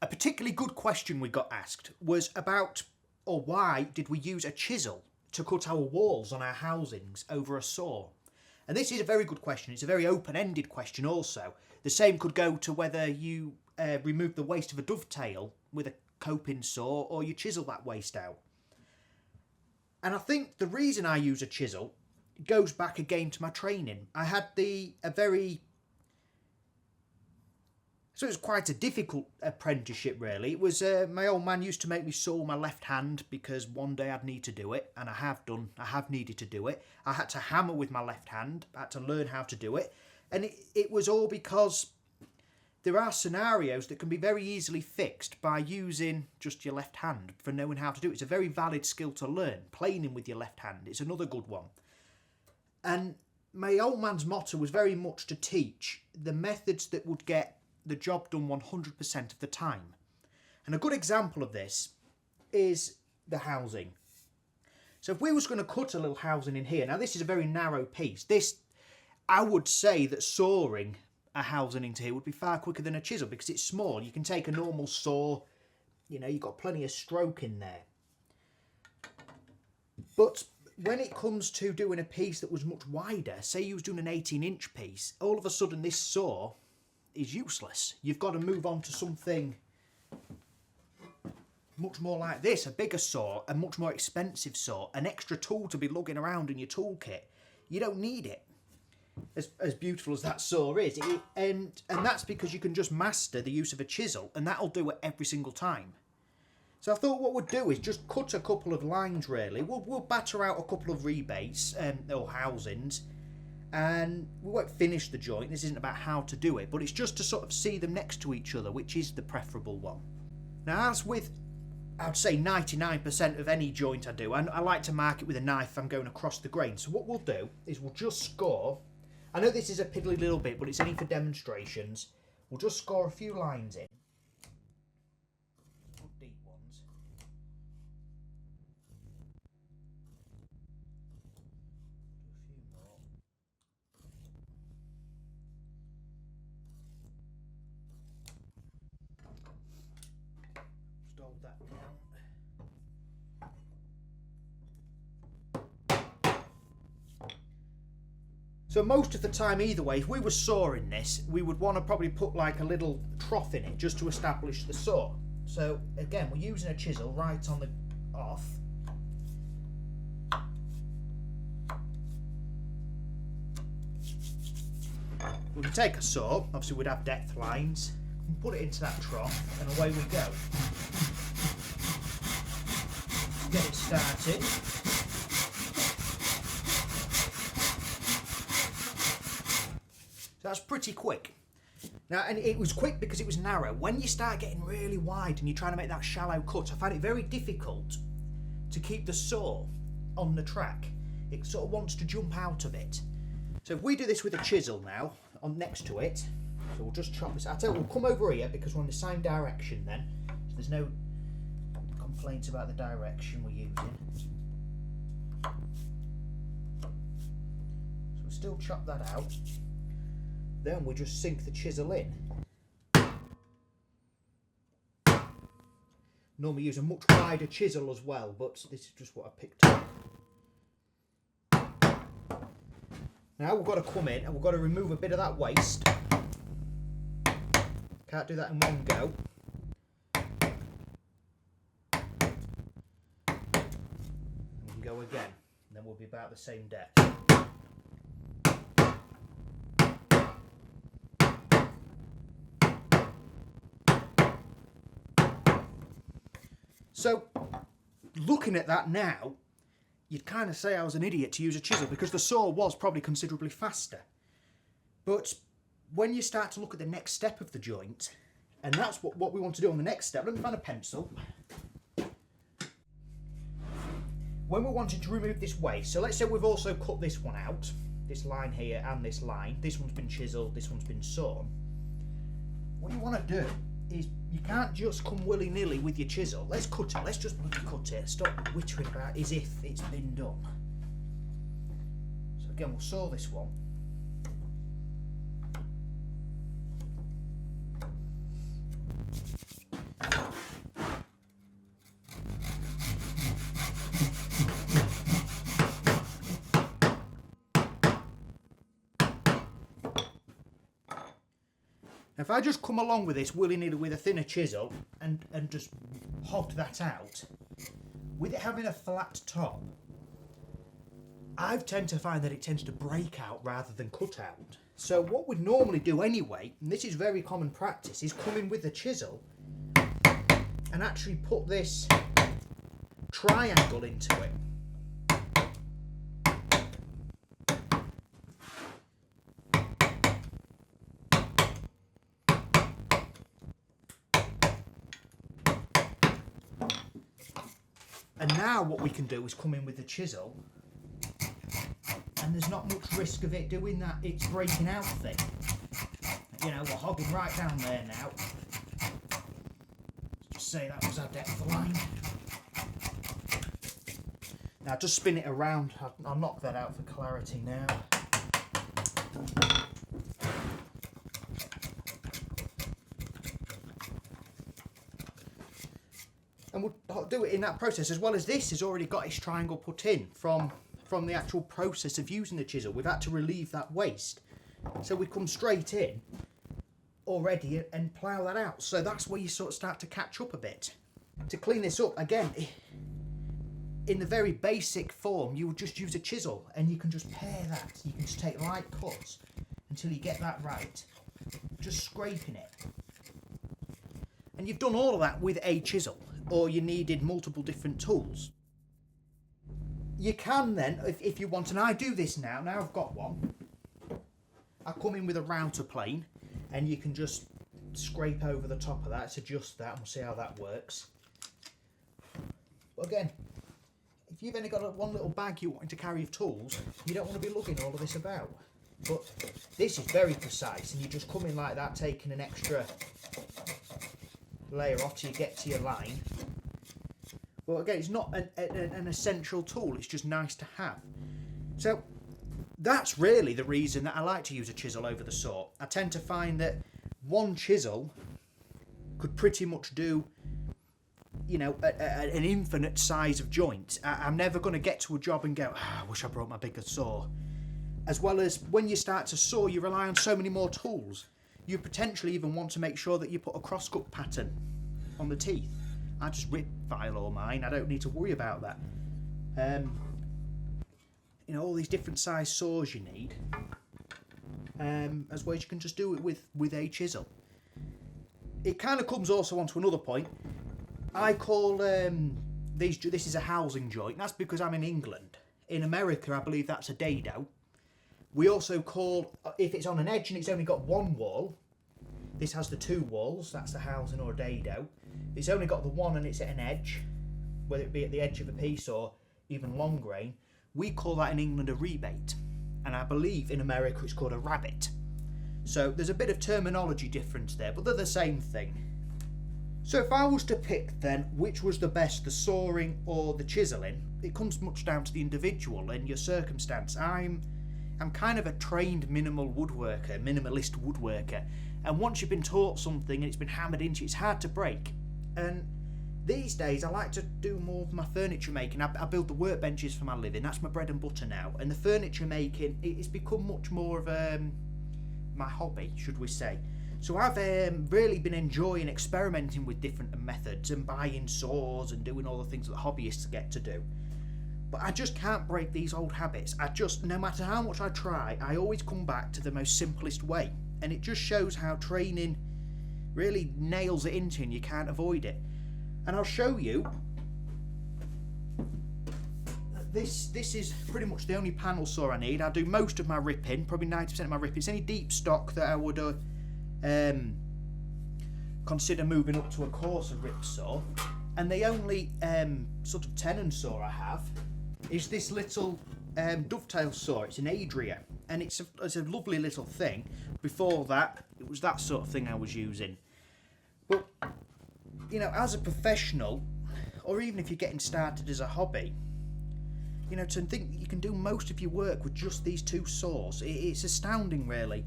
A particularly good question we got asked was about, or why did we use a chisel to cut our walls on our housings over a saw? And this is a very good question. It's a very open-ended question also. The same could go to whether you remove the waste of a dovetail with a coping saw or you chisel that waste out. And I think the reason I use a chisel goes back again to my training. I had So it was quite a difficult apprenticeship, really. It was my old man used to make me saw my left hand because one day I'd need to do it, and I have needed to do it. I had to hammer with my left hand. I had to learn how to do it, and it was all because there are scenarios that can be very easily fixed by using just your left hand for knowing how to do it. It's a very valid skill to learn. Planing with your left hand is another good one. And my old man's motto was very much to teach the methods that would get the job done 100% of the time. And a good example of this is the housing. So if we was going to cut a little housing in here, now this is a very narrow piece. I would say that sawing a housing into here would be far quicker than a chisel because it's small. You can take a normal saw, you've got plenty of stroke in there. But when it comes to doing a piece that was much wider, say you was doing an 18-inch piece, all of a sudden this saw is useless. You've got to move on to something much more like this, a bigger saw, a much more expensive saw, an extra tool to be lugging around in your toolkit. You don't need it. As beautiful as that saw is, and that's because you can just master the use of a chisel, and that'll do it every single time. So I thought what we'd do is just cut a couple of lines, really. We'll batter out a couple of rebates or housings, and we won't finish the joint. This isn't about how to do it, but it's just to sort of see them next to each other, which is the preferable one. Now, as with, I'd say 99% of any joint I do, and I like to mark it with a knife if I'm going across the grain. So what we'll do is we'll just score. I know this is a piddly little bit, but it's only for demonstrations. We'll just score a few lines in. Deep ones. Do a few more. Just hold that down. So most of the time, either way, if we were sawing this, we would want to probably put like a little trough in it just to establish the saw. So again, we're using a chisel right on the off. We can take a saw, obviously we'd have depth lines, and put it into that trough, and away we go. Get it started. So that's pretty quick. Now, and it was quick because it was narrow. When you start getting really wide and you're trying to make that shallow cut, I find it very difficult to keep the saw on the track. It sort of wants to jump out of it. So if we do this with a chisel now, on next to it, so we'll just chop this. I'll tell you, we'll come over here because we're in the same direction then. So there's no complaints about the direction we're using. So we'll still chop that out. Then we just sink the chisel in. Normally use a much wider chisel as well, but this is just what I picked up. Now we've got to come in and we've got to remove a bit of that waste. Can't do that in one go. We can go again, and then we'll be about the same depth. So, looking at that now, you'd kind of say I was an idiot to use a chisel because the saw was probably considerably faster. But when you start to look at the next step of the joint, and that's what we want to do on the next step, let me find a pencil. When we're wanting to remove this waste, so let's say we've also cut this one out, this line here and this line, this one's been chiseled, this one's been sawn. What you want to do is you can't just come willy-nilly with your chisel. Let's cut it. Let's just bloody cut it. Stop wittering about as if it's been done. So again, we'll saw this one. If I just come along with this willy-nilly with a thinner chisel and just hod that out, with it having a flat top, I tend to find that it tends to break out rather than cut out. So what we'd normally do anyway, and this is very common practice, is come in with the chisel and actually put this triangle into it. And now what we can do is come in with the chisel, and there's not much risk of it doing that, it's breaking out thing. You know, we're hogging right down there now. Let's just say that was our depth line. Now just spin it around, I'll knock that out for clarity now. And we'll do it in that process, as well as this has already got its triangle put in from the actual process of using the chisel. We've had to relieve that waste. So we come straight in already and plough that out. So that's where you sort of start to catch up a bit. To clean this up, again, in the very basic form, you would just use a chisel and you can just pare that. You can just take light cuts until you get that right. Just scraping it. And you've done all of that with a chisel, or you needed multiple different tools. You can then, if you want, and I do this now I've got one, I come in with a router plane and you can just scrape over the top of that, let's adjust that and we'll see how that works. But again, if you've only got one little bag you're wanting to carry of tools, you don't want to be lugging all of this about. But this is very precise and you just come in like that, taking an extra layer off till you get to your line. Well, again, it's not an essential tool, it's just nice to have. So that's really the reason that I like to use a chisel over the saw. I tend to find that one chisel could pretty much do, you know, an infinite size of joint. I'm never going to get to a job and go, I wish I brought my bigger saw. As well as when you start to saw, you rely on so many more tools. You potentially even want to make sure that you put a cross-cut pattern on the teeth. I just rip file all mine, I don't need to worry about that. You know, all these different size saws you need, as well as you can just do it with a chisel. It kind of comes also onto another point. I call this is a housing joint. That's because I'm in England. In America, I believe that's a dado. We also call, if it's on an edge and it's only got one wall, this has the two walls, that's the housing or a dado. It's only got the one and it's at an edge, whether it be at the edge of a piece or even long grain. We call that in England a rebate, and I believe in America it's called a rabbet. So there's a bit of terminology difference there, but they're the same thing. So if I was to pick then which was the best, the sawing or the chiseling, it comes much down to the individual and your circumstance. I'm kind of a trained minimalist woodworker, and once you've been taught something and it's been hammered into you, it's hard to break. And these days I like to do more of my furniture making. I build the workbenches for my living, that's my bread and butter now, and the furniture making, it's become much more of my hobby, should we say. So I've really been enjoying experimenting with different methods and buying saws and doing all the things that hobbyists get to do. But I just can't break these old habits. No matter how much I try, I always come back to the most simplest way. And it just shows how training really nails it into you and you can't avoid it. And I'll show you. This is pretty much the only panel saw I need. I do most of my ripping, probably 90% of my ripping. It's any deep stock that I would consider moving up to a coarser rip saw. And the only sort of tenon saw I have is this little dovetail saw. It's an Adria, and it's a lovely little thing. Before that, it was that sort of thing I was using. But, you know, as a professional, or even if you're getting started as a hobby, you know, to think that you can do most of your work with just these two saws, it's astounding, really.